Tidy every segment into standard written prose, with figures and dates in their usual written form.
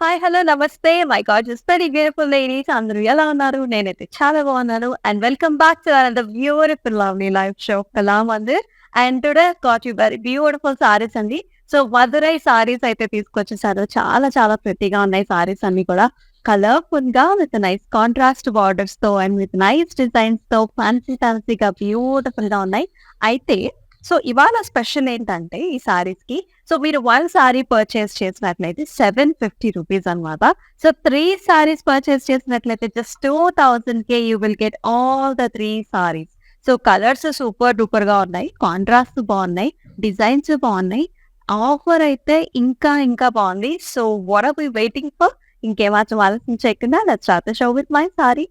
Hi! Hello! నమస్తే. My gorgeous very beautiful ladies అందరూ ఎలా ఉన్నారు? నేనైతే చాలా బాగున్నాను. And welcome back to another beautiful lovely live show Kala Mandir. And today got you very beautiful saris అండి. సో మదురై సారీస్ అయితే తీసుకొచ్చేసారు. చాలా చాలా ప్రెట్టీగా ఉన్నాయి సారీస్ అన్నీ కూడా. కలర్‌ఫుల్‌గా విత్ నైస్ కాంట్రాస్ట్ బార్డర్స్‌తో అండ్ విత్ నైస్ డిజైన్స్‌తో ఫ్యాన్సీ ఫ్యాన్సీగా బ్యూటిఫుల్‌గా ఉన్నాయి. అయితే సో ఇవాళ స్పెషల్ ఏంటంటే ఈ సారీస్‌కి సో మీరు 1 సారీ పర్చేస్ చేసినట్లయితే ₹750 అన్నమాట. సో 3 సారీస్ పర్చేస్ చేసినట్లయితే జస్ట్ 2000కే you will get all the 3 saris. So colours super డూపర్‌గా ఉన్నాయి. కాంట్రాస్ట్ బాగున్నాయి. డిజైన్స్ బాగున్నాయి. ఆఫర్ అయితే ఇంకా ఇంకా బాగుంది. So what are we waiting for? ఇంకేమాత్రం ఆలోచించకుండా let's start the show with my sari.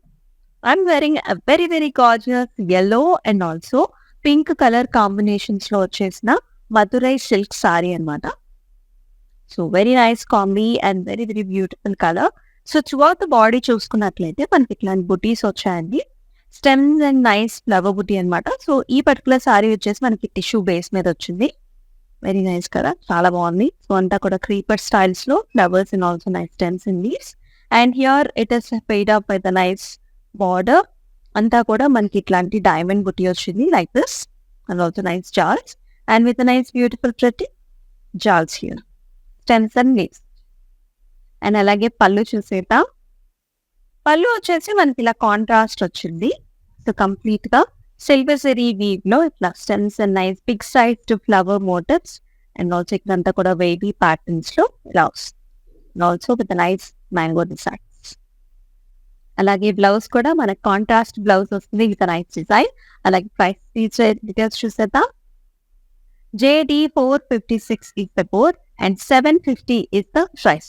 I'm wearing a very very gorgeous yellow and also pink colour కాంబినేషన్స్‌లో వచ్చేసిన మదురై సిల్క్ సారీ అన్నమాట. So very nice combi and very very beautiful colour. So throughout the body చూసుకున్నట్లయితే మనకి ఇట్లాంటి బుటీస్ వచ్చాయండి. Stems and nice flower బుటీ అన్నమాట. So ఈ particular sorry వచ్చేసి మనకి టిష్యూ బేస్ మీద వచ్చింది. వెరీ నైస్ కదా! చాలా బాగుంది. సో అంతా కూడా క్రీపర్ స్టైల్స్‌లో flowers and also nice stems and leaves. And here it is paired up with a nice border. అంతా కూడా మనకి ఇట్లాంటి డైమండ్ బుటీ వచ్చింది like this and also nice jaals and with nice beautiful pretty jaals here. Stems and leaves. And అలాగే పళ్ళు చూసేద్దాం. పళ్ళు వచ్చేసి మనకి ఇలా కాంట్రాస్ట్ వచ్చింది. సో కంప్లీట్‌గా సిల్వర్ జరీ వీవ్‌లో ఇట్లా stems and nice big sized flower motifs and also ఇక్కడంతా కూడా వేవీ ప్యాటర్న్స్‌లో ఇలా వస్తుంది. And also with nice mango designs. అలాగే బ్లౌజ్ కూడా మనకి కాంట్రాస్ట్ బ్లౌజ్ వస్తుంది విత్ నైస్ డిజైన్. అలాగే ప్రైస్ డీటెయిల్స్ చూసేద్దాం. JD 456 is the code and 750 is the price.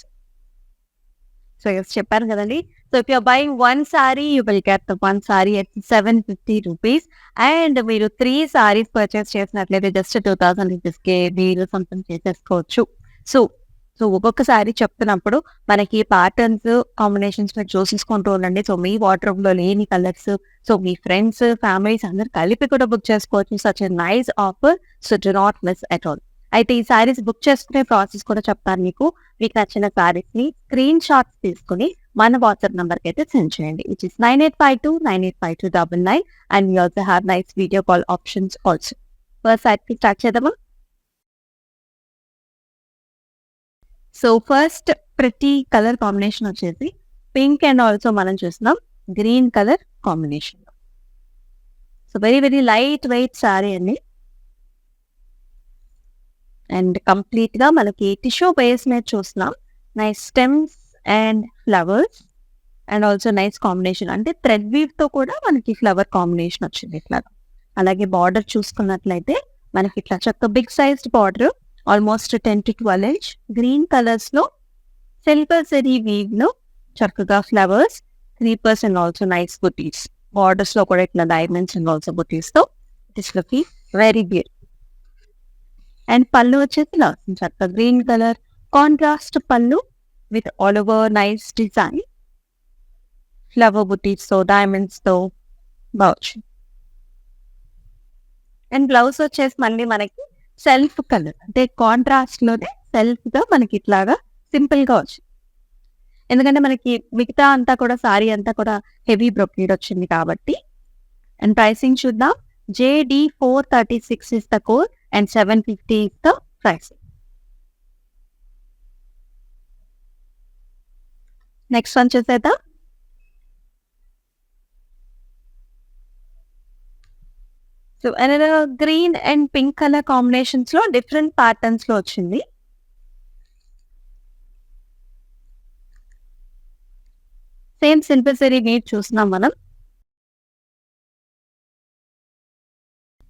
So చెప్పాను కదండి. So if you're buying 1 sari you will get the 1 sari at ₹750 and మీరు 3 saris purchase చేసినట్లయితే జస్ట్ ₹2000కే మీరు సొంతం చేసేసుకోవచ్చు. సో సో ఒక్కొక్క సారీ చెప్తున్నప్పుడు మనకి ప్యాటర్న్స్, కాంబినేషన్స్ మీరు చూసేసుకుంటూ ఉండండి. సో మీ వార్డ్‌రోబ్‌లో లేని కలర్స్, సో మీ ఫ్రెండ్స్, ఫ్యామిలీస్ అందరూ కలిపి కూడా బుక్ చేసుకోవచ్చు. Such a nice offer. So do not miss at all. అయితే ఈ సారీస్ బుక్ చేసుకునే ప్రాసెస్ కూడా చెప్తాను మీకు. మీకు నచ్చిన సారీస్‌ని స్క్రీన్ షాట్స్ తీసుకొని మన వాట్సాప్ నంబర్‌కి అయితే సెండ్ చేయండి. Which is 9852985299 and we also have nice video call options also. First సారీకి స్టార్ట్ చేద్దామా? So first pretty colour combination వచ్చేసి పింక్ అండ్ ఆల్సో మనం చూస్తున్నాం green colour combination. So very very light weight sari అండి. And complete గా మనకి tissue base మీద చూస్తున్నాం. Nice stems and flowers and also nice combination. అంటే థ్రెడ్ వీవ్ తో కూడా మనకి ఫ్లవర్ కాంబినేషన్ వచ్చింది ఇట్లా. అలాగే బార్డర్ చూసుకున్నట్లయితే మనకి ఇట్లా చక్క big sized border almost 10 to 12 inch green colours లో సిల్వర్ జరీ వీవ్ లో చక్కగా flowers, creepers and also nice butis. Borders లో కూడా ఇట్లా డైమండ్స్ అండ్ ఆల్సో బుటీస్ తో it is looking very beautiful. And pallu వచ్చేసి ఇలా చక్కగా green colour contrast pallu with all over nice design flower butis తో డైమండ్స్ తో బావచ్చు. అండ్ బ్లౌజ్ వచ్చేసి మళ్ళీ మనకి సెల్ఫ్ కలర్ అంటే కాంట్రాస్ట్ లోనే సెల్ఫ్ గా మనకి ఇట్లాగా సింపుల్ గా వచ్చింది. ఎందుకంటే మనకి మిగతా అంతా కూడా సారీ అంతా కూడా హెవీ బ్రొకేడ్ వచ్చింది కాబట్టి. అండ్ ప్రైసింగ్ చూద్దాం. JD 436 is the code and 750 is the pricing. Next one చూసేద్దాం. So another green and pink colour combinations లో డిఫరెంట్ ప్యాటర్న్స్ లో వచ్చింది. సేమ్ సిల్వర్ జరీ వీవ్ చూస్తున్నాం మనం.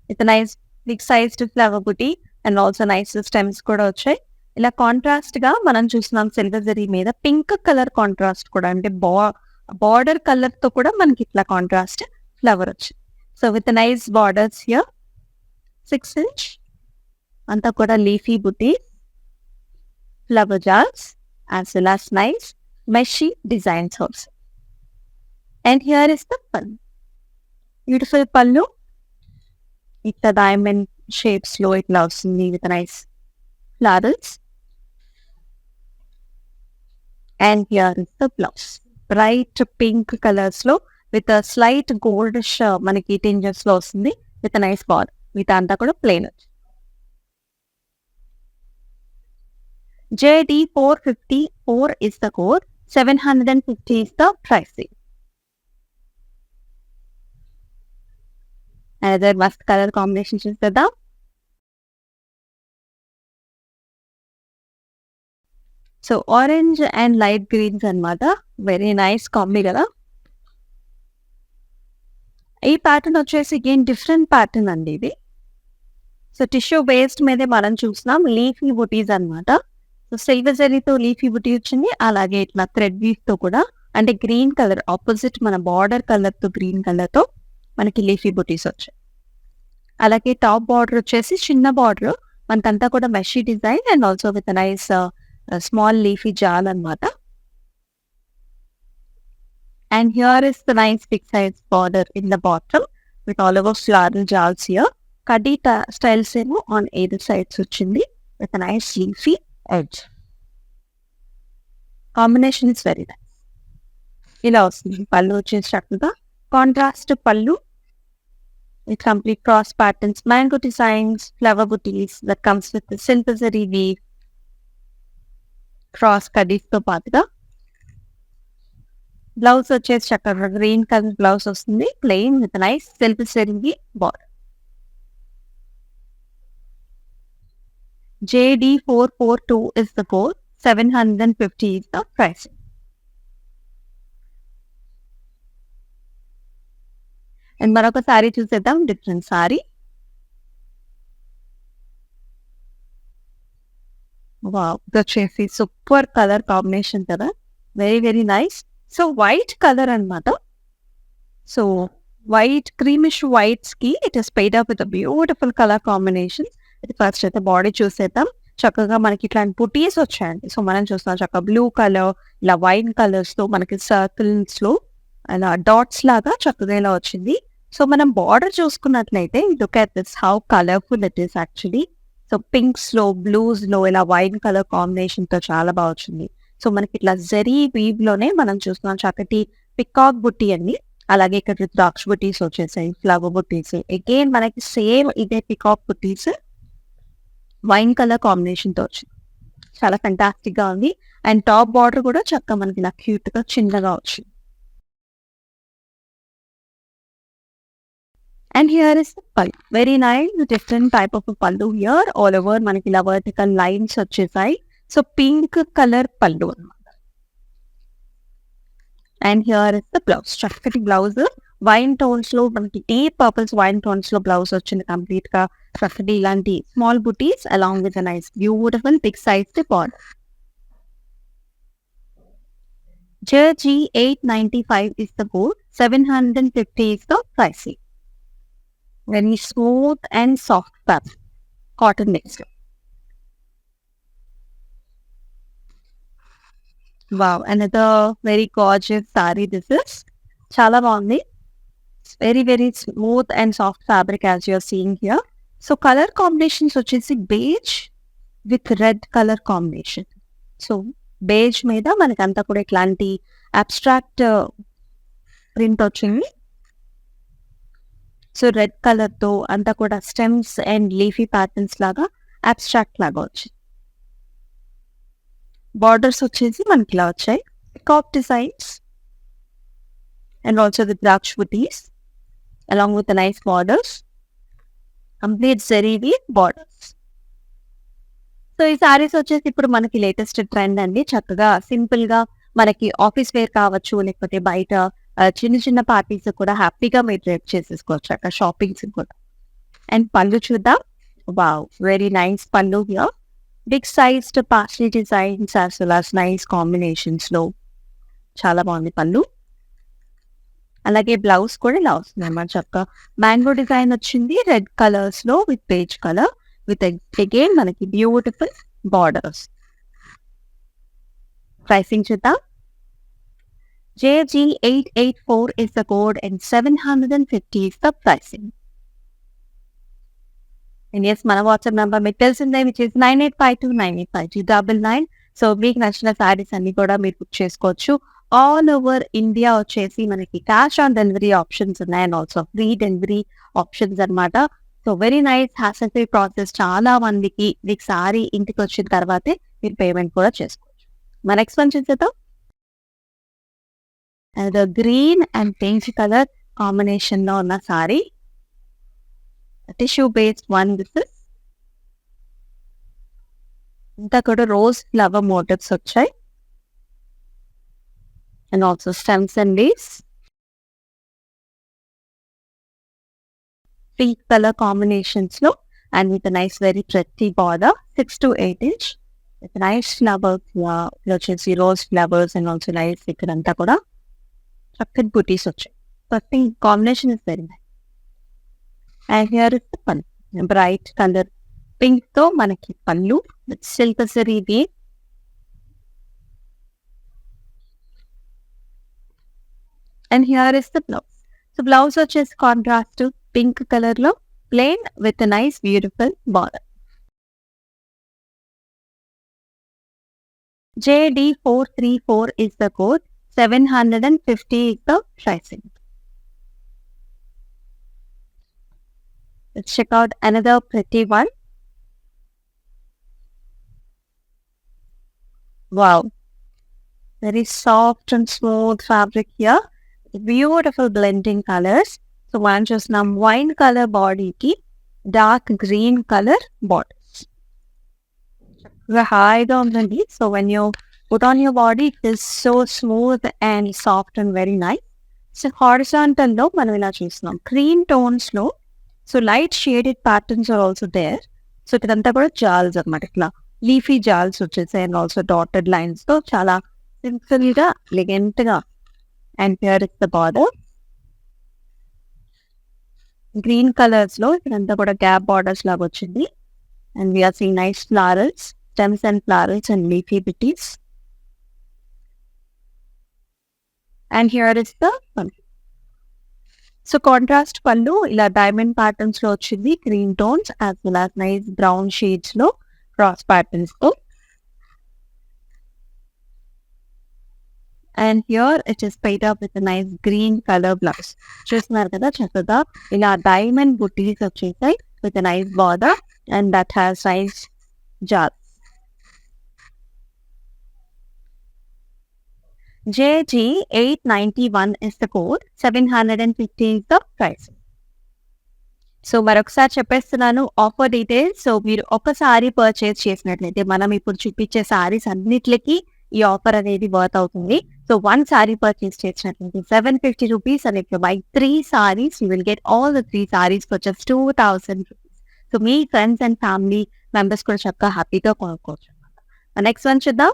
With nice big sized flower buti and also nice stems కూడా వచ్చాయి. ఇలా contrast గా మనం చూస్తున్నాం సిల్వర్ జరీ మీద పింక్ కలర్ కాంట్రాస్ట్ కూడా అంటే బార్డర్ కలర్ తో కూడా మనకి ఇట్లా కాంట్రాస్ట్ ఫ్లవర్ వచ్చింది. So with nice borders here 6 inch అంతా కూడా leafy buti flower jars as well as nice meshy designs also. And here is the pallu. Beautiful pallu. ఇట్లా డైమండ్ షేప్స్ లో ఇట్లా వస్తుంది with nice flowers. And here is the blouse. Bright pink colours లో with slight goldish మనకి tinges లో వస్తుంది with nice border. మిగతా అంతా కూడా ప్లెయిన్ వచ్చి. JD 454 is the code. 750 is the pricing. Another must color combination చూద్దాం. So orange and light greens అన్నమాట. వెరీ నైస్ కాంబీ కదా. ఈ ప్యాటర్న్ వచ్చేసి అగైన్ డిఫరెంట్ ప్యాటర్న్ అండి ఇది. సో టిష్యూ బేస్డ్ మీదే మనం చూస్తున్నాం. లీఫీ బుటీస్ అన్నమాట. సో సిల్వర్ జరీతో లీఫీ బుటీ వచ్చింది. అలాగే ఇట్లా థ్రెడ్ వీవ్ తో కూడా, అంటే గ్రీన్ కలర్ ఆపోజిట్ మన బార్డర్ కలర్ తో గ్రీన్ కలర్ తో మనకి లీఫీ బుటీస్ వచ్చాయి. అలాగే టాప్ బార్డర్ వచ్చేసి చిన్న బార్డర్, మనకంతా కూడా meshy design and also with nice small leafy jaal అన్నమాట. And here is the nice big size border in the bottom with all over flower jaals here. కడ్డీ స్టైల్స్ ఏమో ఆన్ ఎయిదర్ సైడ్స్ వచ్చింది with nice leafy edge. Combination is very nice. ఇలా వస్తుంది పళ్ళు వచ్చేసి చక్కగా contrast పళ్ళు with complete cross patterns, mango designs, flower booties that comes with the silver zari weave, cross kadis తో పాటుగా బ్లౌజ్ వచ్చేసి చక్కగా గ్రీన్ కలర్ బ్లౌజ్ వస్తుంది plain with nice silver zari border. JD 442 is the code. 750 is the price. And మరొక sorry చూసేద్దాం. Different sorry. Wow, ఇది వచ్చేసి super colour combination కదా. Very very nice. So white colour అన్నమాట. సో వైట్ క్రీమిష్ వైట్స్ కి it is paid up with beautiful colour combination. ఇది first అయితే body చూసేద్దాం. చక్కగా మనకి ఇట్లాంటి బుటీస్ వచ్చాయండి. సో మనం చూస్తాం చక్కగా బ్లూ కలర్, ఇలా వైన్ కలర్స్ తో మనకి సర్కిల్స్ లో అలా డాట్స్ లాగా చక్కగా ఇలా వచ్చింది. సో మనం బార్డర్ చూసుకున్నట్లయితే look at this how colourful it is actually. So pinks లో బ్లూస్ లో ఇలా వైన్ కలర్ కాంబినేషన్ తో చాలా బాగా వచ్చింది. సో మనకి ఇట్లా జరీ వీవ్ లోనే మనం చూస్తున్నాం చక్కటి పికాక్ బుట్టి అండి. అలాగే ఇక్కడ ద్రాక్ష బుటీస్ వచ్చేసాయి, ఫ్లవర్ బుటీస్. అగైన్ మనకి సేమ్ ఇదే పికాక్ బుటీస్ వైన్ కలర్ కాంబినేషన్ తో వచ్చింది. చాలా ఫెంటాస్టిక్ గా ఉంది. అండ్ టాప్ బార్డర్ కూడా చక్కగా మనకి ఇలా క్యూట్ గా చిన్నగా వచ్చింది. And here is the pallu. Very nice, different type of a pallu here. All over మనకి ఇలా vertical lines వచ్చేసాయి. సో పింక్ కలర్ పళ్ళు అన్నమాట. And here is the blouse. చక్కటి బ్లౌజ్ వైన్ టోన్స్ లో మనకి డీప్ పర్పుల్స్ వైన్ టోన్స్ లో blouse వచ్చింది complete గా. చక్కటి ఇలాంటి small butis along with nice beautiful big size border. JG 895 is the code. 750 is the pricing. Very smooth and soft fabric, cotton mixed. Wow, another very gorgeous saree this is. Chala baagundi. It's very very smooth and soft fabric as you are seeing here. So color combinations వచ్చేసి beige with red color combination. So beige మీద మనకంతా కూడా ఇట్లాంటి abstract print వచ్చింది. So red colour తో అంతా కూడా stems and leafy patterns లాగా అబ్స్ట్రాక్ట్ లాగా వచ్చింది. బార్డర్స్ వచ్చేసి మనకి ఇలా వచ్చాయి peacock designs and also the ద్రాక్ష బుటీస్ along with nice borders, complete zari borders. So ఈ సారీస్ వచ్చేసి ఇప్పుడు మనకి లేటెస్ట్ ట్రెండ్ అండి. చక్కగా సింపుల్ గా మనకి ఆఫీస్ వేర్ కావచ్చు, లేకపోతే బయట చిన్న చిన్న పార్టీస్ కూడా హ్యాపీగా మీరు డ్రెస్ చేసేసుకోవచ్చు అక్కడ షాపింగ్స్ కూడా. అండ్ పళ్ళు చూద్దాం. Wow, very nice pallu here. Big sized paisley designs as well as nice combinations లో చాలా బాగుంది పళ్ళు. అలాగే బ్లౌజ్ కూడా ఇలా వస్తుంది అన్నమాట. చక్కగా మ్యాంగో డిజైన్ వచ్చింది రెడ్ కలర్స్ లో with beige colour with again మనకి బ్యూటిఫుల్ బార్డర్స్. ప్రైసింగ్ చూద్దాం. JG 884 is the code and 750 is the pricing. And yes, మన వాట్సాప్ నెంబర్ మీకు తెలిసిందే, which is 9852985299. సో మీకు నచ్చిన శారీస్ అన్ని కూడా మీరు బుక్ చేసుకోవచ్చు. ఆల్ ఓవర్ ఇండియా వచ్చేసి మనకి క్యాష్ ఆన్ డెలివరీ ఆప్షన్స్ ఉన్నాయి and also free delivery options అన్నమాట. So very nice hassle free process. చాలా మందికి మీకు సారీ ఇంటికి వచ్చిన తర్వాతే మీరు పేమెంట్ కూడా చేసుకోవచ్చు. మా నెక్స్ట్ వన్ చూసేద్దాం. Green and pink colour combination లో ఉన్న sari, tissue based one. This is ఇంతా కూడా రోజ్ ఫ్లవర్ మోటివ్స్ వచ్చాయి and also stems and leaves. Pink colour combinations లో and with nice very pretty border 6 to 8 inch with nice flowers వచ్చేసి rose flowers and also nice ఇక్కడ అంతా కూడా చక్కటి బుటీస్ వచ్చాయి. Pink combination is very nice. And here is the పళ్ళు, bright colour pink తో మనకి pallu with silk zari weave. And here is the blouse. So blouse వచ్చేసి కాంట్రాస్ట్ పింక్ కలర్ లో plain with nice beautiful border. JD434 is the code. 750 is the pricing. Let's check out another pretty one. Wow. Very soft and smooth fabric here. Beautiful blending colors. So one just now wine color body ki dark green color borders. High unandi. So when you put on your body, it is so smooth and soft and very nice. So horizontal lo మనం ఇలా చూస్తున్నాం cream tones లో. So light shaded patterns are also there. So ఇదంతా కూడా జాల్స్ అన్నమాట, ఇట్లా leafy జాల్స్ వచ్చేసాయి and also dotted lines తో చాలా సింపుల్ గా ఎలిగెంట్ గా. And here is the border green colours లో ఇక్కడంతా కూడా గ్యాప్ బార్డర్స్ లాగా వచ్చింది. And we're seeing nice florals, stems and florals and leafy butis. And here is the pallu. So contrast pallu ఇలా డైమండ్ ప్యాటర్న్స్ లో వచ్చింది, green tones as well as nice brown shades లో cross patterns తో. And here it is paid up with nice green colour blouse. చూస్తున్నారు కదా చక్కగా ఇలా diamond బుటీస్ వచ్చేసాయి with nice border and that has nice jaal. JG891 is the code. 750 is the price. So మరొకసారి చెప్పేస్తున్నాను offer details. So మీరు ఒకసారి పర్చేస్ చేసినట్లయితే మనం ఇప్పుడు చూపించే సారీస్ అన్నిటికి ఈ ఆఫర్ అనేది వర్త్ అవుతుంది. సో 1 సారీ పర్చేస్ చేసినట్లయితే 750 rupees and if you buy 3 saris you will get all the 3 saris for just 2000 rupees. So మీ ఫ్రెండ్స్ అండ్ ఫ్యామిలీ మెంబర్స్ కూడా చక్కగా హ్యాపీగా కొనుక్కోవచ్చు. నెక్స్ట్ వన్ చూద్దాం.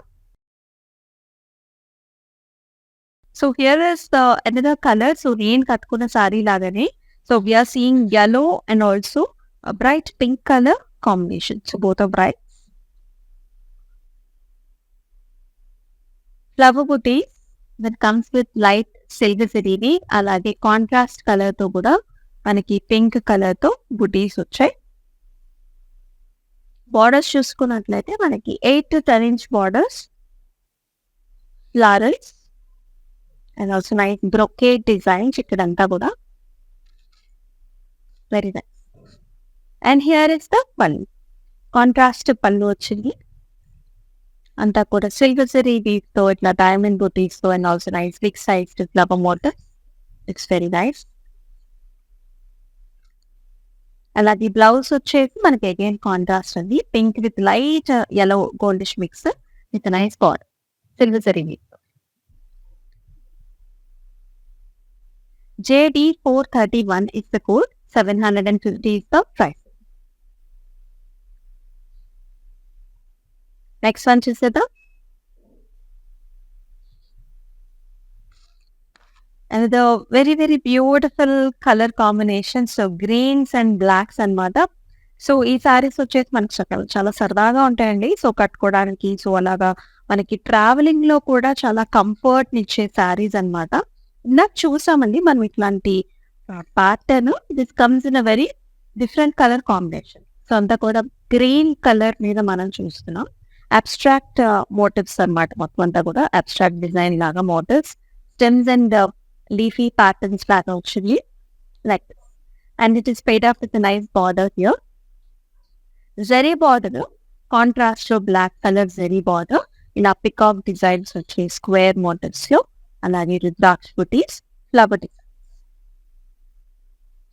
So here is the another colour. So నేను కట్టుకున్న సారీ లాగానే so we are seeing yellow and also bright pink colour combination. So both are bright flower butis that comes with light silver zari, అలాగే contrast colour తో కూడా మనకి pink colour తో బుటీస్ వచ్చాయి. Borders చూసుకున్నట్లయితే మనకి 8 to 10 inch borders, florals and also nice brocade designs ఇక్కడంతా కూడా very nice. And here is the pallu, contrast పళ్ళు వచ్చింది అంతా కూడా సిల్వర్ జరీ వీవ్ తో ఇట్లా డైమండ్ బుటీస్ తో and also nice big size flower motif. It's very nice. అలాగే బ్లౌజ్ వచ్చేసి మనకి అగైన్ కాంట్రాస్ట్ అండి, pink with light yellow goldish mix with nice border silver zari weave. JD431 is the code. 750 is the price. Next one చూసేద్దాం. And the very very beautiful color combination. So greens and blacks అన్నమాట. So ఈ సారీస్ వచ్చేసి మనకి చాలా సరదాగా ఉంటాయండి. So కట్టుకోవడానికి so అలాగా మనకి ట్రావెలింగ్ లో కూడా చాలా కంఫర్ట్ ఇచ్చే సారీస్ అన్నమాట. నాకు చూసామండి మనం ఇట్లాంటి pattern. This comes in a very different colour combination. So అంతా కూడా గ్రీన్ కలర్ మీద మనం చూస్తున్నాం అబ్స్ట్రాక్ట్ మోటివ్స్ అన్నమాట. మొత్తం అంతా కూడా అబ్స్ట్రాక్ట్ డిజైన్ లాగా motifs, stems and leafy patterns లాగా వచ్చింది like this. And it is paid off with a nice border here. Zari border, contrast లో బ్లాక్ కలర్ జరీ బార్డర్, ఇలా పికాక్ డిజైన్స్ వచ్చి స్క్వేర్ మోటివ్స్ లో, అలాగే రుద్రాక్ష బుటీస్, ఫ్లవర్ డిజైన్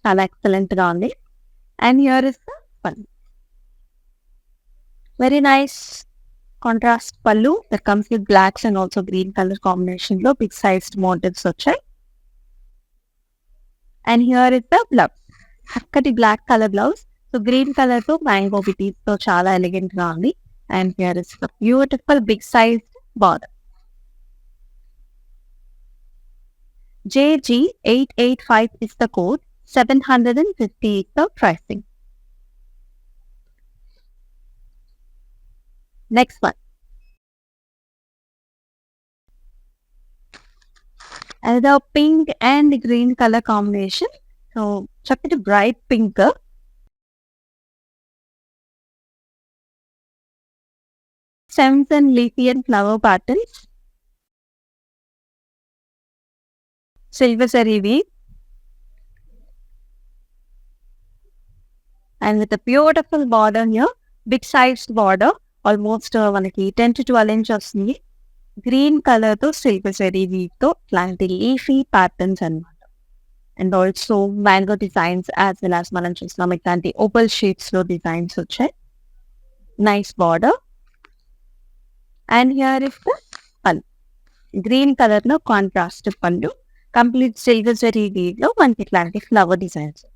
చాలా ఎక్సలెంట్ గా ఉంది. And here is the pallu, very nice contrast pallu that comes with blocks and also green colour combination లో big sized motifs వచ్చాయి. And here is the blouse, చక్కటి black colour blouse. So green colour తో mango butis తో చాలా elegant గా ఉంది. And here is the beautiful big sized border. JG885 is the code, 750 is the pricing. Next one. Another pink and green color combination. So, చక్కటి bright pink. Stems and leafy and flower patterns. Silver zari weave. And with a beautiful border here, big sized border, almost మనకి 10 to 12 inches వస్తుంది. Green colour తో silver zari weave తో ఇట్లాంటి leafy patterns అన్నమాట. And also mango designs as well as మనం చూస్తున్నాం ఇట్లాంటి Opal shapes లో డిజైన్స్ వచ్చాయి. Nice border. And here is the పల్లు, గ్రీన్ కలర్ లో కాంట్రాస్ట్ పల్లు, కంప్లీట్ సిల్వర్ జరీ వీవ్ లో మనకి ఇట్లాంటి ఫ్లవర్ డిజైన్స్ వచ్చాయి.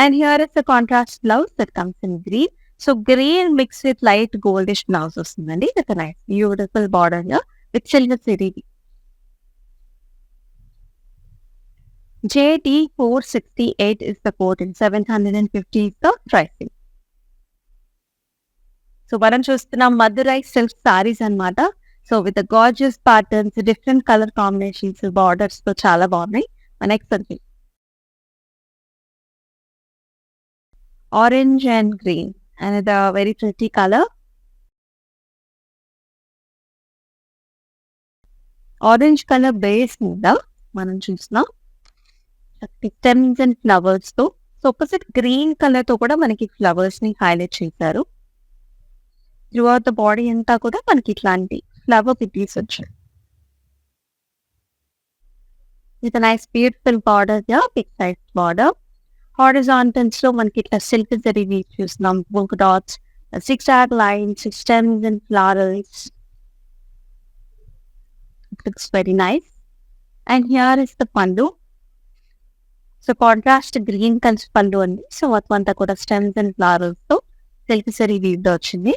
And here is the contrast blouse that comes in green. So green mixed with light goldish blouse వస్తుందండి. With a nice beautiful border here with silver zari. JD468 is the code and 750 is the pricing. So మనం చూస్తున్నాం Madurai silk saris అన్నమాట. So with gorgeous patterns, different colour combinations, borders తో చాలా బాగున్నాయి. Next వచ్చి orange and green, another very pretty color. Orange color base మీద మనం చూస్తున్నాం స్టెమ్స్ అండ్ ఫ్లవర్స్ తో. సో ఆపోజిట్ గ్రీన్ కలర్ తో కూడా మనకి ఫ్లవర్స్ ని హైలైట్ చేశారు. త్రూ అవుట్ ద బాడీ అంతా కూడా మనకి ఇట్లాంటి ఫ్లవర్ పిటీస్ వచ్చాయి. With nice beautiful border, big size border. Horizontals లో మనకి ఇట్లా సిల్క్ జరీ వీవ్ చూస్తున్నాం, బుక్ dots, zigzag lines, stems and florals. It looks very nice. And here is the pallu. So contrast green color pallu అండి. So మొత్తం అంతా కూడా stems and florals తో సిల్క్ జరీ వీవ్ తో వచ్చింది.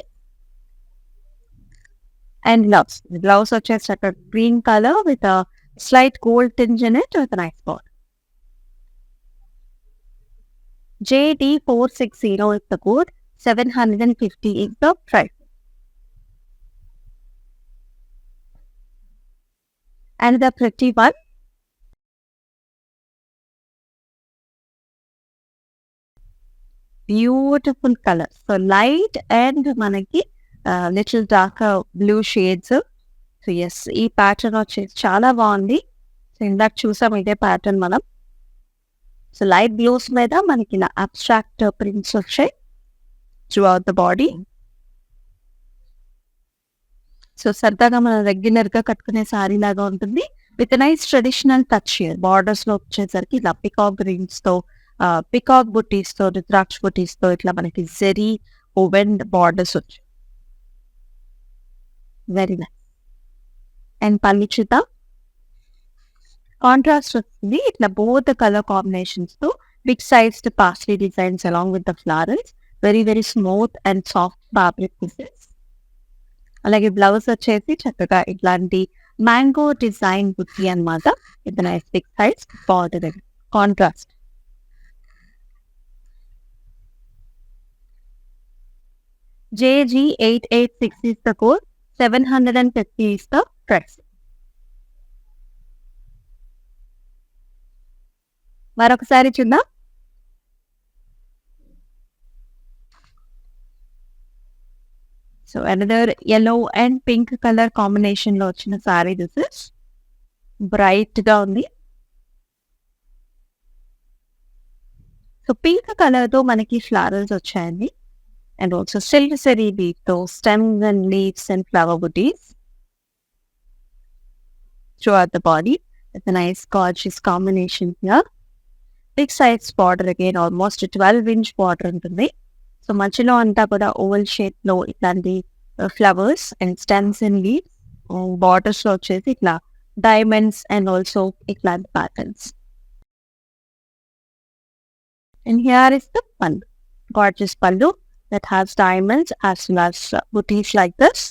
అండ్ బ్లౌజ్ వచ్చేసి అక్కడ green colour with slight gold tinge in it with a nice border. JD460 is the code, 750 is the price. And the pretty one, beautiful color. So light and మనకి little darker blue shades. So yes, ఈ pattern వచ్చేసి చాలా బాగుంది. So ఇందాక చూసాం ఇదే pattern మనం. So light blues మీద మనకి ఇలా అబ్స్ట్రాక్ట్ ప్రింట్స్ వచ్చాయి through out the body. So సరదాగా మనం రెగ్యులర్ గా కట్టుకునే సారీ లాగా ఉంటుంది. With nice traditional touch here. Borders లో వచ్చేసరికి ఇలా పికాక్ గ్రీన్స్ తో, పికాక్ బుటీస్ తో, రుద్రాక్ష బుటీస్ తో ఇట్లా మనకి జెరీ ఓవెన్ బార్డర్స్ వచ్చాయి. Very nice. అండ్ పల్లి చూద్దాం. కాంట్రాస్ట్ వస్తుంది ఇట్లా బోత్ కలర్ కాంబినేషన్స్ తో big sized paisley designs along with the flowers. Very very smooth and soft fabric pieces. అలాగే బ్లౌజ్ వచ్చేసి చక్కగా ఇట్లాంటి మ్యాంగో డిజైన్ బుట్టి అన్నమాట. With nice big size border. Contrast. JG886 is the code, 750 is the price. మరొకసారి చూద్దాం. So another yellow and pink colour combination లో వచ్చిన sorry. This is bright గా ఉంది. సో పింక్ కలర్ తో మనకి ఫ్లవర్స్ వచ్చాయండి. And also silver zari weave తో stems and leaves and flower butis throughout the body. It's a nice gorgeous combination here. Big size border again, almost 12-inch border ఉంటుంది. So మధ్యలో అంతా కూడా ఓవల్ షేప్ లో ఇట్లాంటి flowers and stems and leaves, borders లో వచ్చేసి ఇట్లా డైమండ్స్ అండ్ ఆల్సో ఇట్లాంటి patterns. And here is the పళ్ళు, గార్జియస్ పళ్ళు that has diamonds as well as booties like this.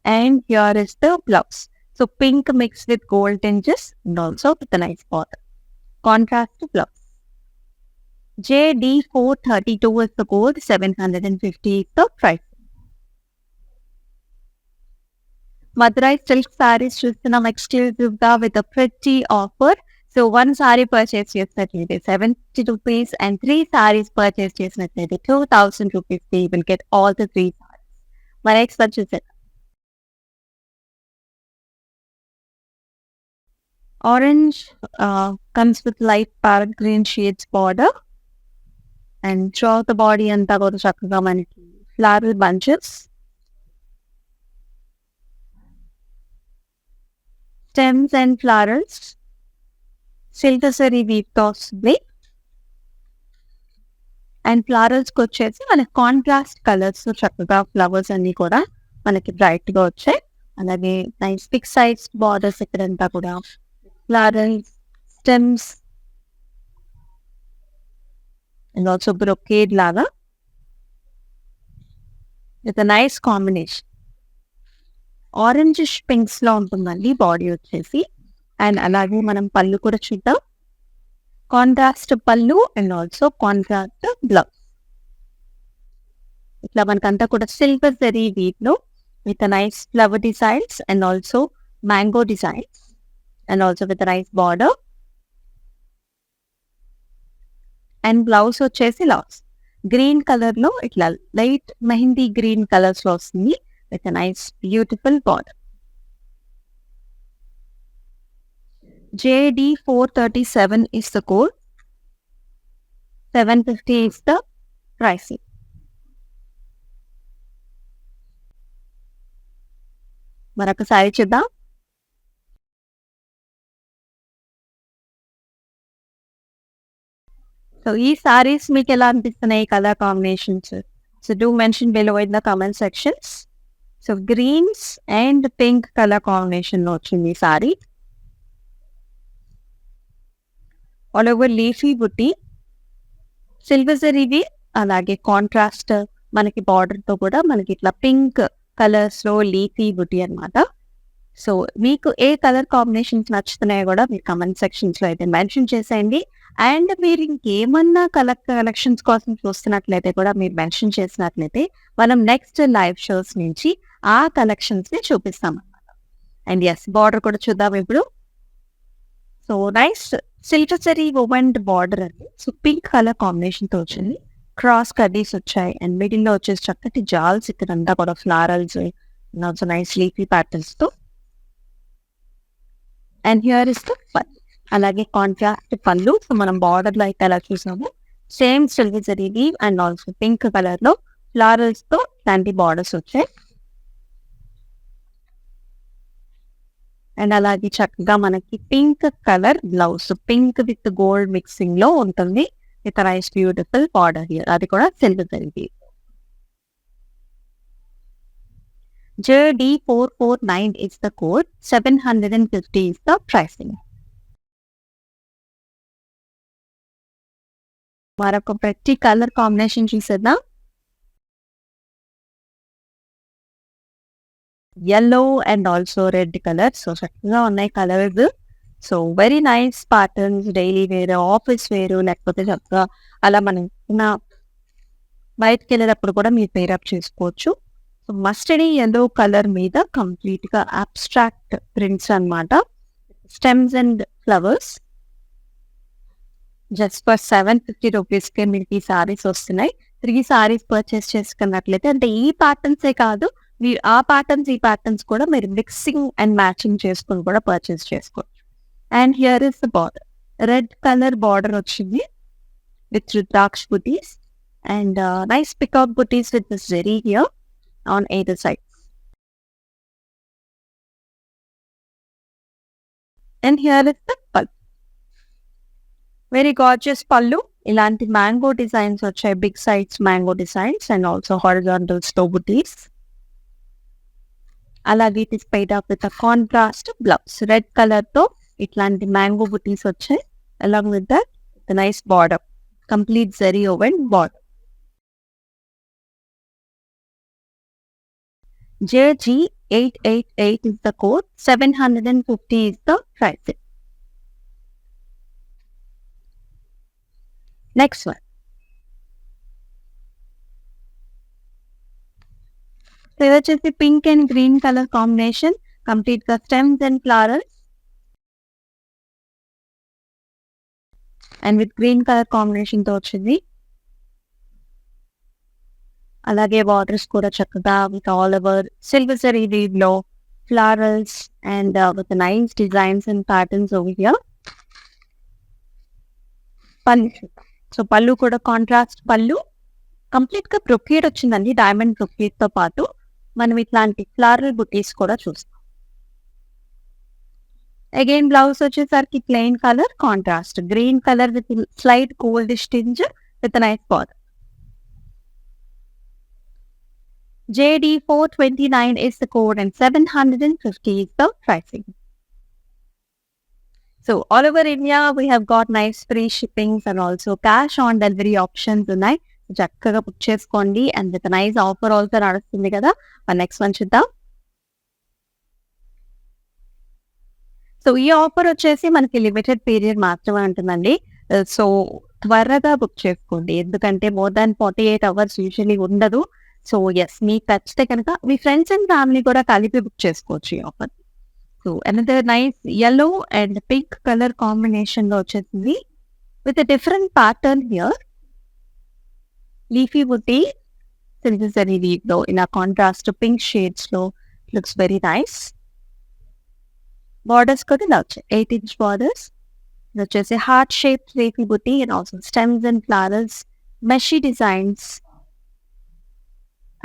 And here is the blouse. So pink mixed with gold tinges and also with a nice border. Contrast blouse. JD432 is the code, 750 is the price. Madurai silk sarees చూస్తున్నాం exclusive గా with a pretty offer. So one saree purchase చేసినట్లయితే 70 rupees and 3 sarees purchase చేసినట్లయితే 2000 rupees. You will get all the 3 sarees. My next purchase is orange, comes with light parrot green shades border, and throughout the body anta kuda chakkaga manaki floral bunches, stems and flowers, silk zari weave తో వస్తుంది. And flowers కి వచ్చేసి మనకి contrast colours చక్కగా flowers అన్ని కూడా మనకి bright గా వచ్చాయి. అలాగే నైస్ బిగ్ సైజ్ బార్డర్స్ ఇక్కడంతా కూడా florals, stems, and also brocade laga with a nice combination. Orangish pinks లో ఉంటుందండి బాడీ వచ్చేసి. అండ్ అలాగే మనం పళ్ళు కూడా చూద్దాం. కాంట్రాస్ట్ పళ్ళు అండ్ ఆల్సో కాంట్రాస్ట్ బ్లౌజ్. ఇట్లా మనకంతా కూడా సిల్వర్ జరీ వీవ్ లో with nice flower designs and also mango designs and also with a nice border. And blouse వచ్చేసి లాస్ గ్రీన్ కలర్ లో ఇట్లా లైట్ మెహందీ గ్రీన్ కలర్స్ లో వస్తుంది with a nice beautiful border. JD437 is the code, 750 is the pricing. మరొకసారి చూద్దాం. So ఈ సారీస్ మీకు ఎలా అనిపిస్తున్నాయి colour combinations? So do mention below in the comment sections. So greens and pink colour combination లో వచ్చింది ఈ sari. All over leafy butti, silver జరీవి, అలాగే కాంట్రాస్ట్ మనకి బార్డర్ తో కూడా మనకి ఇట్లా పింక్ కలర్స్ లో లీఫీ బుట్టి అన్నమాట. సో మీకు ఏ కలర్ కాంబినేషన్స్ నచ్చుతున్నాయో కూడా మీరు కమెంట్ సెక్షన్స్ లో అయితే మెన్షన్ చేసేయండి. అండ్ మీరు ఇంకేమన్నా కలెక్షన్స్ కోసం చూస్తున్నట్లయితే కూడా మీరు మెన్షన్ చేసినట్లయితే మనం నెక్స్ట్ లైవ్ షోస్ నుంచి ఆ కలెక్షన్స్ ని చూపిస్తాం అన్నమాట. అండ్ ఎస్ బార్డర్ కూడా చూద్దాం ఇప్పుడు. So nice silver zari woven border అండి. సో పింక్ కలర్ కాంబినేషన్ తో వచ్చింది. క్రాస్ కడ్డీస్ వచ్చాయి అండ్ మిడిల్ లో వచ్చేసి చక్కటి జాల్స్ ఇక్కడంతా కూడా florals also nice leafy patterns తో. అండ్ హియర్ ఇస్ ద పళ్ళు, అలాగే కాంట్రాస్ట్ పళ్ళు. సో మనం బార్డర్ లో అయితే ఎలా చూసాము same silver zari weave and also pink colour లో ఫ్లారల్స్ తో ఇలాంటి బార్డర్స్ వచ్చాయి. అండ్ అలాగే చక్కగా మనకి pink colour blouse, pink with gold mixing లో ఉంటుంది with nice beautiful border here, అది కూడా silver zari weave. JD449 is the code, 750 is the pricing. మరొక ప్రతి కలర్ కాంబినేషన్ చూసేద్దాం. yellow and also red కలర్. సో చక్కగా ఉన్నాయి colours. So very nice patterns, daily wear, office wear, లేకపోతే చక్కగా అలా మనం బయటకు వెళ్ళేటప్పుడు కూడా మీరు పేరప్ చేసుకోవచ్చు. సో మస్టర్డ్ yellow కలర్ మీద కంప్లీట్ గా అబ్స్ట్రాక్ట్ ప్రింట్స్ అన్నమాట. Stems and flowers. Just for 750 rupees కే మీకు ఈ సారీస్ వస్తున్నాయి. 3 సారీస్ పర్చేస్ చేసుకున్నట్లయితే అంటే ఈ ప్యాటర్న్సే కాదు, మీరు ఆ ప్యాటర్న్స్, ఈ ప్యాటర్న్స్ కూడా మీరు మిక్సింగ్ అండ్ మ్యాచింగ్ చేసుకొని కూడా పర్చేస్ చేసుకోవచ్చు. And here is the border. Red colour border వచ్చింది with rudraksha butis and nice peacock butis with this zari here on either side. And here is the pallu. Very gorgeous pallu. ఇలాంటి mango designs వచ్చాయి, big size mango designs and also horizontal స్టో బుటీస్. అలాగే it is paid up with contrast blouse. Red colour తో ఇట్లాంటి mango butis వచ్చాయి along with that the nice border, complete zari woven border. JG888 is the code, 750 is the pricing. Next one. So ఇది వచ్చేసి pink and green colour combination, complete గా stems and flowers and with green colour combination తో వచ్చింది. అలాగే borders కూడా చక్కగా with all over silver zari weave లో flowers and with nice designs and patterns over here. Pallu, so pallu కూడా కాంట్రాస్ట్ పళ్ళు, complete గా బ్రొకేడ్ వచ్చిందండి, డైమండ్ బ్రొకేడ్ తో పాటు మనం ఇట్లాంటి ఫ్లవరల్ బుటీస్ కూడా చూస్తాం. అగైన్ బ్లౌజ్ వచ్చేసరికి plain colour contrast green colour with slight goldish tinge with nice border. JD429 is the code and 750 is the pricing. So all over India we have got nice free shippings and also cash on delivery options ఉన్నాయి. చక్కగా book చేసుకోండి and with nice offer also నడుస్తుంది కదా. Next one చూద్దాం. So ఈ offer వచ్చేసి మనకి limited period మాత్రమే ఉంటుందండి. సో త్వరగా బుక్ చేసుకోండి, ఎందుకంటే మోర్ దాన్ 48 hours యూజువల్లీ ఉండదు. సో ఎస్, మీకు నచ్చితే కనుక మీ ఫ్రెండ్స్ అండ్ ఫ్యామిలీ కూడా కలిపి బుక్ చేసుకోవచ్చు ఈ offer. So another nice yellow and pink colour combination లో వచ్చేసింది with different pattern here. Leafy butti silver zari weave లో ఇలా కాంట్రాస్ట్ పింక్ షేడ్స్ లో లుక్స్ వెరీ నైస్. బార్డర్స్ కూడా ఇలా వచ్చాయి 8-inch బార్డర్స్. ఇది వచ్చేసి heart shape leafy butti and also stems and flowers, meshy designs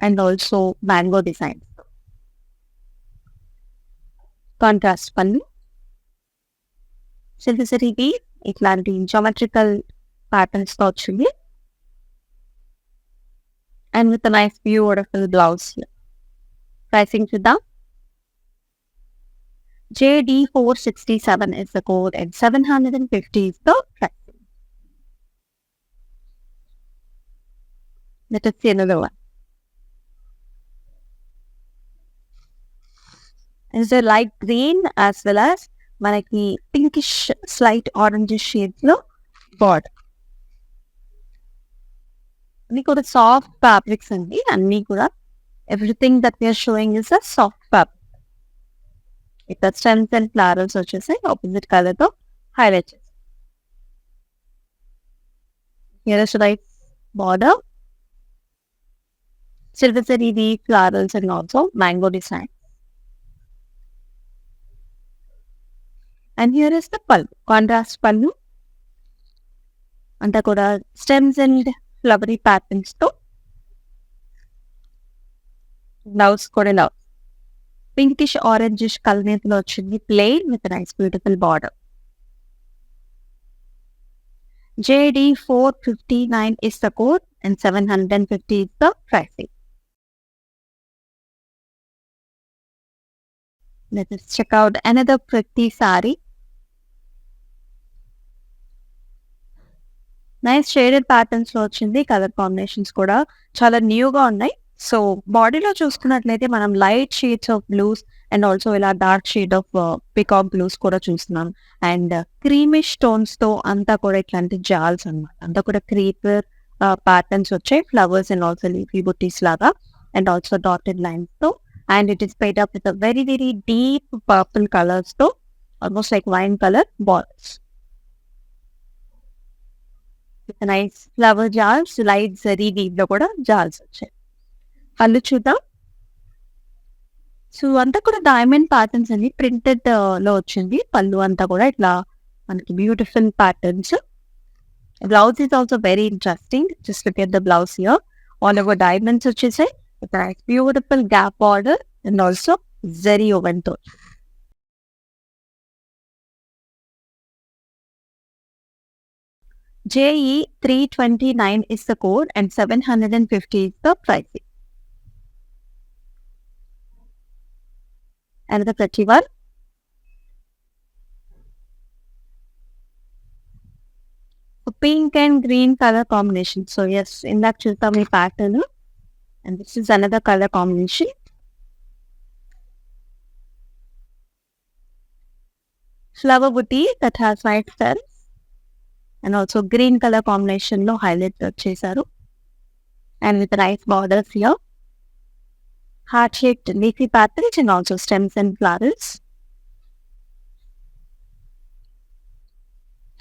and also mango designs. Contrast pallu, silver zari weave ఇట్లాంటి geometrical patterns తో వచ్చింది and with a nice beautiful blouse here. Pricing చూద్దాం. JD467 is the code and 750 is the pricing. Let us see another one. Is a light green as well as మనకి pinkish slight orange shades లో border. అన్ని కూడా soft fabrics అండి, అన్ని కూడా everything that we are showing is a soft fabric. ఇక్కడ stems and flowers వచ్చేసి opposite colour తో హైలైట్ చేసి here is right border, silver zari weave flowers and also mango design. And here is the pallu, contrast pallu అంతా కూడా stems and flowery patterns తో. Blouse కూడా ఇలా pinkish orangish colour లో వచ్చింది, plain with nice beautiful border. JD459 is the code and 750 is the pricing. Let us check out another pretty saree. Nice shaded patterns లో వచ్చింది, colour combinations కూడా చాలా న్యూగా ఉన్నాయి. సో బాడీలో చూసుకున్నట్లయితే మనం light shades of blues and also ఇలా dark shade of peacock blues కూడా చూస్తున్నాం. అండ్ క్రీమిష్ టోన్స్ తో అంతా కూడా ఇట్లాంటి జాల్స్ అన్నమాట, అంతా కూడా క్రీపర్ ప్యాటర్న్స్ వచ్చాయి, flowers and also leafy butis లాగా అండ్ ఆల్సో డాటెడ్ లైన్స్ తో. And it is paired up with very very deep purple colours తో, almost like wine colour borders. With nice flower jaals, light zari weave లో కూడా jars వచ్చాయి. పళ్ళు చూద్దాం. So అంతా కూడా డైమండ్ ప్యాటర్న్స్ అండి, ప్రింటెడ్ లో వచ్చింది. పళ్ళు అంతా కూడా ఇట్లా మనకి beautiful patterns. Blouse is also very interesting. Just look at the blouse here. All over diamonds వచ్చేసాయి. Beautiful gap border and also zari woven తో. JE 329 is the code and 750 is the pricing. Another pretty one. Pink and green color combination. So yes, in that chutami pattern, and this is another color combination. Flower booty that has white stems and also green color combination lo highlight chesaru, and with nice borders here. Heart-shaped leafy patterns and also stems and flowers.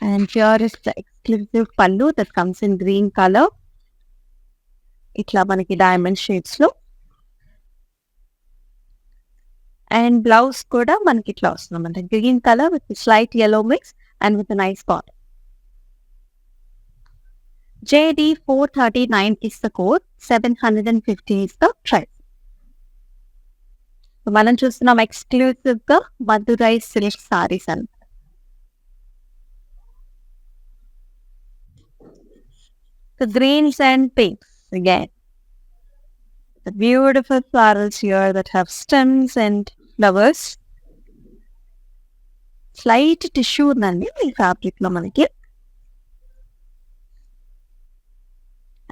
And here is the exclusive pallu that comes in green color. Itla manaki diamond shades lo. And blouse kuda manaki itla vastundamante green color with a slight yellow mix and with a nice border. JD 439 is the code, 750 is the price. మనం చూస్తున్నాం exclusive గా Madurai silk saris అని. The greens and pinks again. The beautiful florals here that have stems and flowers. Slight tissue ఉందండి ఈ fabric లో మనకి.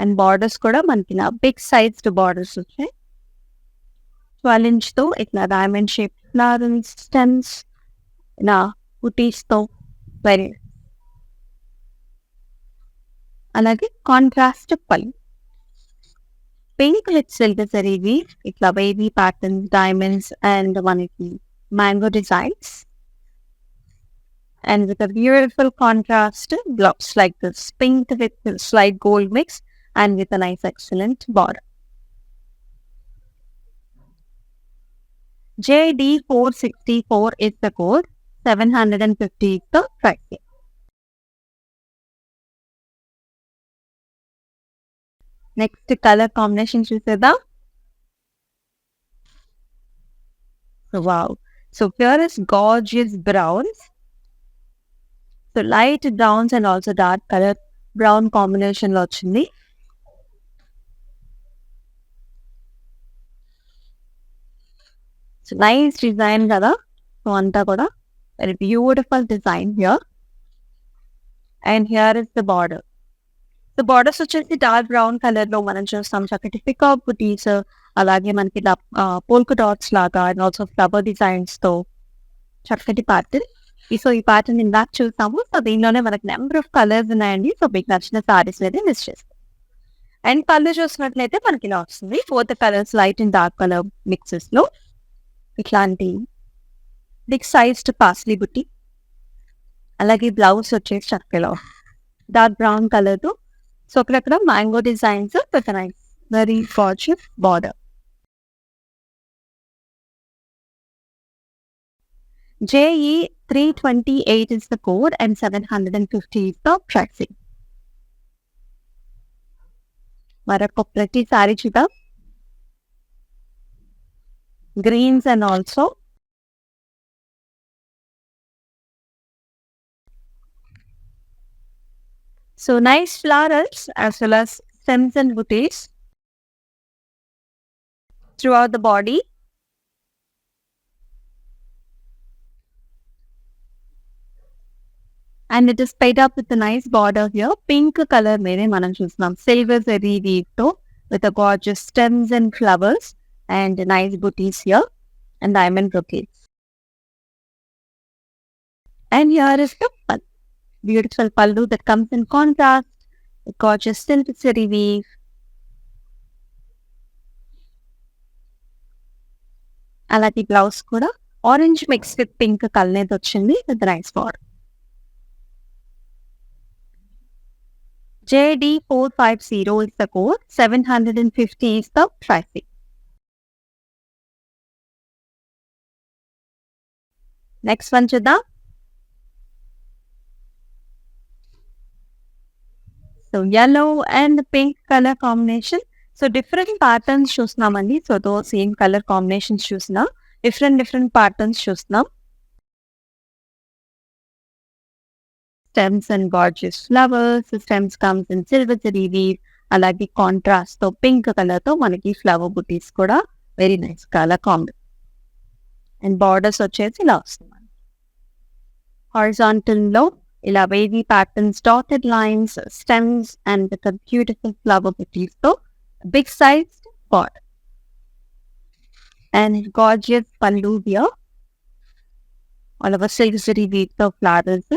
And borders కూడా మనకి నా బిగ్ సైజ్డ్ బార్డర్స్ వచ్చాయి. 12 inch తో ఇట్లా డైమండ్ షేప్ ఫ్లవరల్స్, స్టెమ్స్, ఇలా బుటీస్ తో వెరీ. అలాగే కాంట్రాస్ట్ పళ్ళు. పింక్ విత్ సిల్క్ జరీవి, ఇట్లా బేబీ ప్యాటర్న్స్, డైమండ్స్ అండ్ మనకి mango designs. And with a beautiful contrast blouse like this, pink with slight gold mix and with a nice excellent border. JD 464 is the code, 750 is the pricing. Next color combination చూసేద్దాం. Wow. So here is gorgeous browns. So light browns and also dark color brown combination లో వచ్చింది. So nice design కదా. So అంతా కూడా very beautiful design here. And here is the border. The borders వచ్చేసి dark brown colour లో మనం చూస్తాం. చక్కటి పికాక్ బుటీస్, అలాగే మనకి పోల్కా డాట్స్ లాగా అండ్ ఆల్సో ఫ్లవర్ డిజైన్స్ తో చక్కటి ప్యాటర్న్. సో ఈ ప్యాటర్న్ ఇందాక చూసాము. సో దీనిలోనే మనకి నెంబర్ ఆఫ్ కలర్స్ ఉన్నాయండి. సో మీకు నచ్చిన సారీస్ అయితే మిస్ చేస్తాం. అండ్ పళ్ళు చూసినట్లయితే మనకి ఇలా వస్తుంది. 4 colours light and dark colour mixes లో ఇట్లాంటి బిగ్ సైజ్డ్ పాస్లీ బుట్టి. అలాగే బ్లౌజ్ వచ్చేసి చక్కలో డార్క్ బ్రౌన్ కలర్ తో. సో అక్కడక్కడ mango designs with nice very gorgeous border. JE 328 is the code and 750 is the pricing. మరొక ప్రతి సారీ చూద్దాం. Greens and also so nice florals as well as stems and bouquets throughout the body. And it is paid up with a nice border here. Pink color mere manam chustunam. Silver zari weave to with a gorgeous stems and flowers and nice bouquets here and diamond brocades. And here is the pallu. Beautiful pallu that comes in contrast with gorgeous silk zari weave. అలాగే blouse కూడా orange mix with pink colour వచ్చింది with nice border. JD450 is the code. 750 is the pricing. Next one చూద్దాం. So yellow and pink color combination. So different patterns చూస్తున్నామండి. So తో same color combinations చూసినా different patterns చూస్తున్నాం. Stems and gorgeous flowers. Stems comes in silver zari weave. అలాగే contrast తో pink colour తో మనకి flower butis కూడా very nice colour combination. And borders వచ్చేసి ఇలా వస్తుంది. హారిజాంటల్ లో ఇలా wavy patterns, dotted lines, stems and with beautiful flower butis తో big size border. And gorgeous pallu here. All over silver zari weave తో flowers.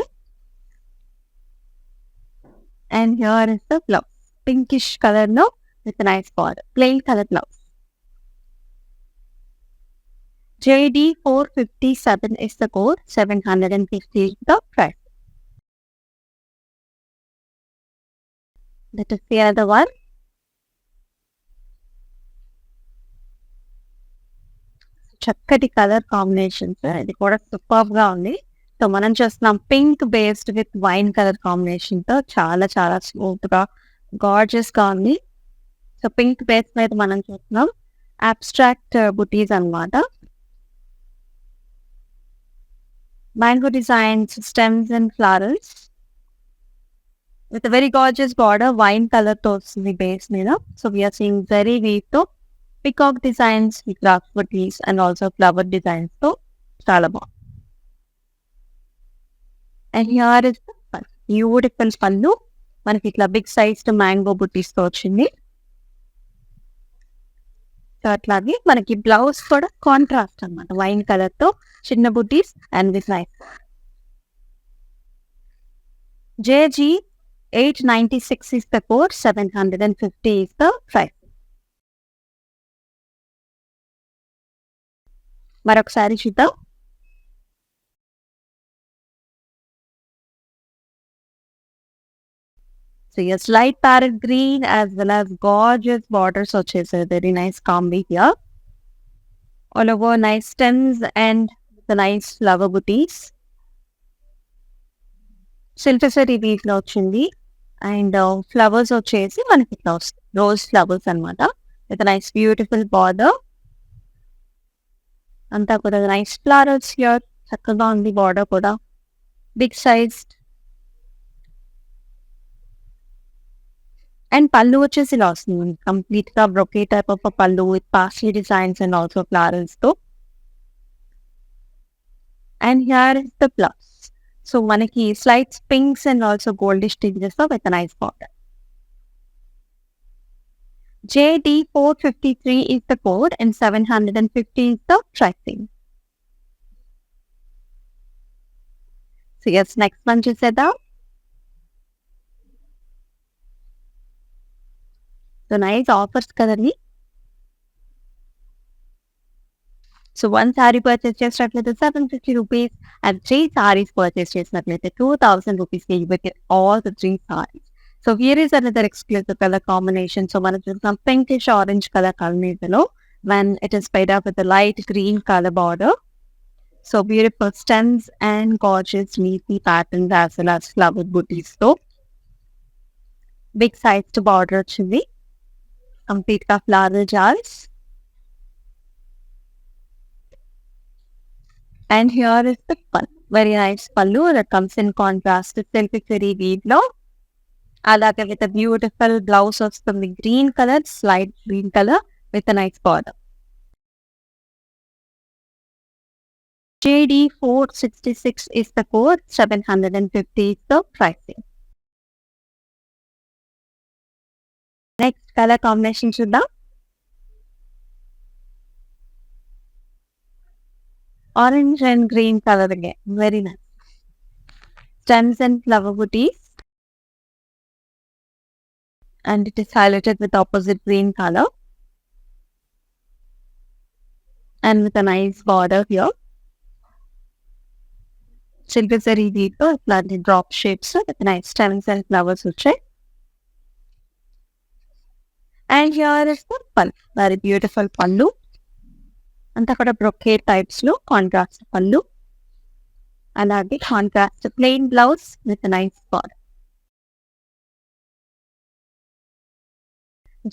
And here is the blouse. Pinkish color no with a nice border. Plain color blouse. JD457 is the code. 750 is the price. Let us see another one. చక్కటి colour combinations. ఇది కూడా super గా ఉంది. So మనం చూస్తున్నాం pink based with wine colour combination తో చాలా చాలా స్మూత్ గా గార్జియస్ గా ఉంది. సో పింక్ బేస్ మీద మనం చూస్తున్నాం అబ్స్ట్రాక్ట్ బుటీస్ అన్నమాట. Mango designs, stems and flowers with very gorgeous border. Wine colour తో వస్తుంది బేస్ మీద. So we are seeing very weave తో peacock designs with graph butis and also flower designs తో చాలా బాగుంది. అండ్ హియర్ ఇస్ బ్యూటిఫుల్ పళ్ళు. మనకి ఇట్లా బిగ్ సైజ్ మ్యాంగో బుటీస్ తో వచ్చింది. సో అట్లాగే మనకి బ్లౌజ్ కూడా కాంట్రాస్ట్ అన్నమాట. వైన్ కలర్ తో చిన్న బుటీస్ and with nice. JG896 is the code. 750 is the price. మరొకసారి చూద్దాం. So yes, light parrot green as well as gorgeous borders వచ్చేసాయి. Very nice combi here. All over nice stems and the nice flower booties. Silver zari weave లో వచ్చింది. And flowers వచ్చేసి మనకి ఇట్లా వస్తాయి. Rose flowers అన్నమాట. With nice beautiful border. అంతా కూడా నైస్ ఫ్లవర్స్ హియర్. చక్కగా ఉంది బార్డర్ కూడా. Big sized. అండ్ పళ్ళు వచ్చేసి ఇలా వస్తుంది. కంప్లీట్ గా brocade type of pallu with paisley designs and also flowers తో. And here is the blouse. So మనకి slights pinks and also goldish tinges తో with nice border. JD453 is the code and 750 is the pricing. So yes, next one చూసేద్దాం. So nice offers కదండి. So 1 saree purchase చేసినట్లయితే 750 rupees and 3 saris purchase చేసినట్లయితే 2000 rupees కి with all the 3 saris. So here is another exclusive colour combination. So మనం చూస్తాం pinkish orange colour కాంబినేషన్లో when it is paired up with a light green color border. So beautiful stems and gorgeous leafy patterns as well as flower booties. So big sized border వచ్చింది. Complete గా flower jars. And here is the pallu. Very nice pallu that comes in contrast to silver zari weave లో. అలాగే with a beautiful blouse వస్తుంది. Green color, slight green color with a nice border. JD466 is the code. 750 is the pricing. Next color combination చూద్దాం. Orange and green color again. Very nice. Stems and flower booties. And it is highlighted with opposite green color. And with a nice border here. Silver zari weave ఇట్లాంటి drop shapes with nice stems and flowers వచ్చాయి. And here is the పళ్ళు, very beautiful పళ్ళు. అంతా కూడా brocade types లో contrast పళ్ళు, అలాగే contrast plain blouse with nice border.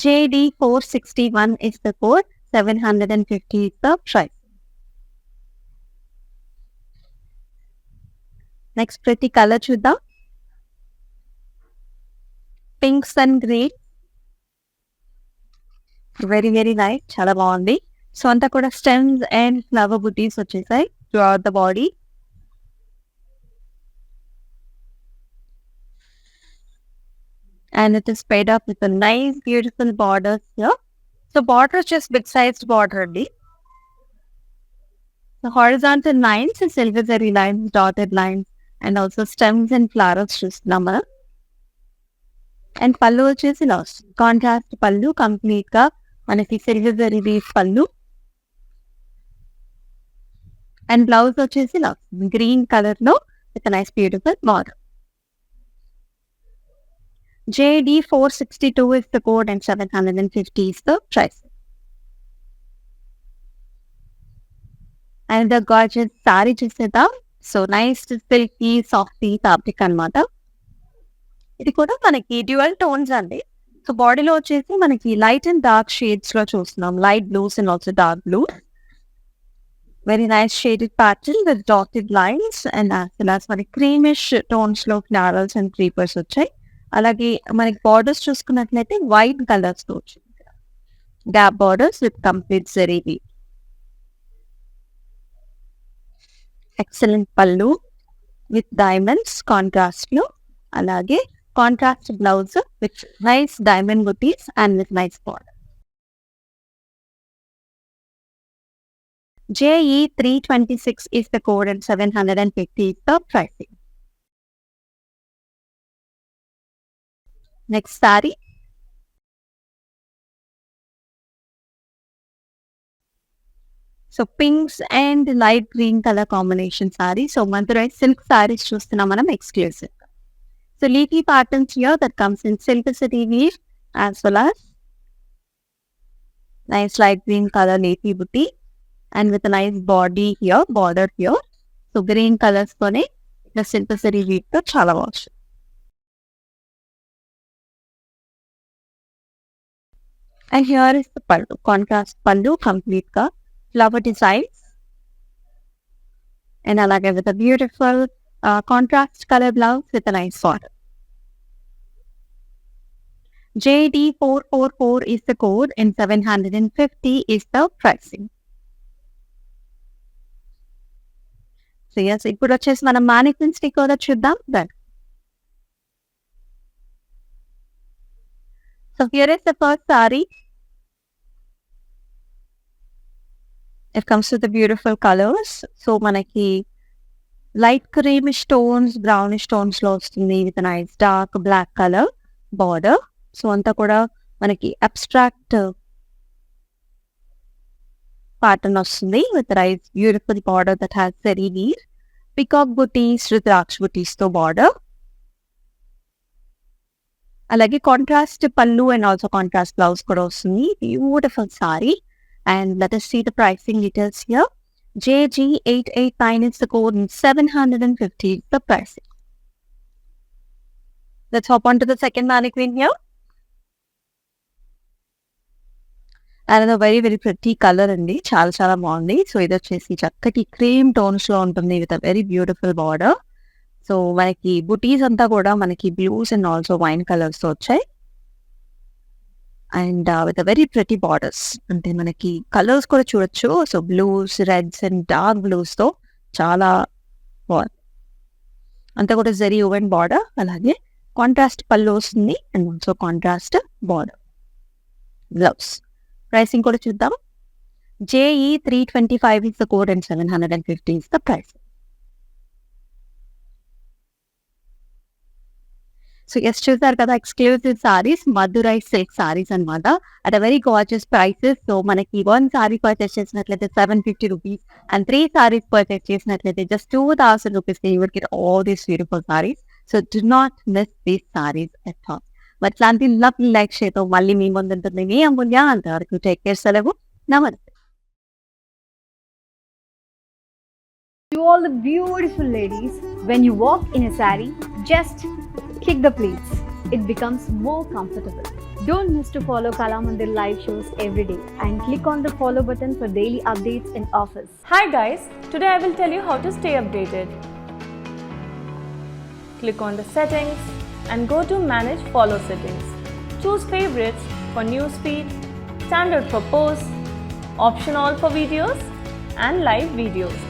JD461 is the code, 750 is the price. Next ప్రతి కలర్ చూద్దాం. Pinks and green, very very nice, చాలా బాగుంది. సో అంతా కూడా స్టెమ్స్ అండ్ ఫ్లవర్ బుటీస్ వచ్చేసాయి through out the body. And it is paired up with a nice beautiful borders here. So border is just big sized border only. The horizontal lines and silver zari lines, dotted lines, and also stems and flowers చూస్తున్నాం మనం. And pallu వచ్చేసి ఇలా వస్తుంది, contrast పళ్ళు, complete గా మనకి silver zari leaf పళ్ళు. And blouse వచ్చేసి ఇలా వస్తుంది, గ్రీన్ కలర్ లో with nice beautiful border. JD462 is the code and 750 is the price. And the gorgeous saree చూసేద్దాం. So nice silky softy fabric అన్నమాట. ఇది కూడా మనకి డ్యూయల్ టోన్స్ అండి. సో బాడీలో వచ్చేసి మనకి లైట్ అండ్ డార్క్ షేడ్స్ లో చూస్తున్నాం, light blues and also dark blue. Very nice shaded pattern with dotted lines and as well as మనకి క్రీమిష్ టోన్స్ లో ఫ్లారల్స్ అండ్ క్రీపర్స్ వచ్చాయి. అలాగే మనకి బార్డర్స్ చూసుకున్నట్లయితే వైట్ కలర్స్ తో వచ్చింది, gap borders with complete zari weave. Excellent pallu with diamonds contrast లో, అలాగే contrast blouse with nice diamond butis and with nice border. JE326 is the code and 750 is the pricing. Next saree. So pinks and light green colour combination sorry. So Madurai silk sarees చూస్తున్నాం మనం exclusive. So leafy patterns here that comes in simplicity weave as well as nice light green color leafy booty and with a nice body here, border here. So green colours తోనే ఇట్లా simplicity weave తో చాలా బాగుంది. And here is the pallu, contrast pallu, complete ka flower designs, and alage with a beautiful contrast color blouse with a nice border. JD444 is the code and 750 is the pricing. So yes, ఇప్పుడు వచ్చేసి మనం mannequins ని కూడా చూద్దాం. Then so here is the first saree. It comes with the beautiful colors. So manaki light creamish tones, brownish tones lo vastundi with a nice dark black color border. So anta kuda manaki abstract pattern vastundi with a nice beautiful border that has zari weave, peacock booties, rudraksh booties to border. అలాగే contrast పళ్ళు and also contrast blouse కూడా వస్తుంది. Beautiful sorry. And let us see the pricing details here. JG889 is the code and 750 is the pricing. Let's hop on to the second mannequin here. Another very very pretty color అండి, చాలా చాలా బాగుంది. So ఇది వచ్చేసి చక్కటి cream tones లో ఉంటుంది with a very beautiful border. So మనకి బుటీస్ అంతా కూడా మనకి blues and also wine colours తో వచ్చాయి. And with very pretty borders, అంటే మనకి కలర్స్ కూడా చూడొచ్చు. So blues, reds and dark blues తో చాలా బాగుంది. అంతా కూడా జరీ ఓవెన్ బార్డర్, అలాగే కాంట్రాస్ట్ పళ్ళు వస్తుంది and also contrast border blouse. Pricing కూడా చూద్దాం. JE325 is the code and 750 is the price. So yes చూసారు కదా, exclusive sarees, Madurai silk sarees అనమాట, at a very gorgeous prices. So మనకి 1 సారీ పర్చేస్ చేసినట్లయితే 750 రూపీస్ అండ్ 3 సారీస్ పర్చేస్ చేసినట్లయితే just 2000 rupees you would get all these beautiful sarees. So do not miss these sarees at all. అట్లాంటి lovely life షోతో మళ్ళీ మీ ముందుంటుంది మీ అమూల్య. అంతవరకు take care. సెలవు. నమస్తే. To all the beautiful ladies, when you walk in a saree, just kick the pleats. It becomes more comfortable. Don't miss to follow Kalamandir live shows every day and click on the follow button for daily updates and offers. Hi guys, today I will tell you how to stay updated. Click on the settings and go to manage follow settings. Choose favorites for newsfeed, standard for posts, option all for videos and live videos.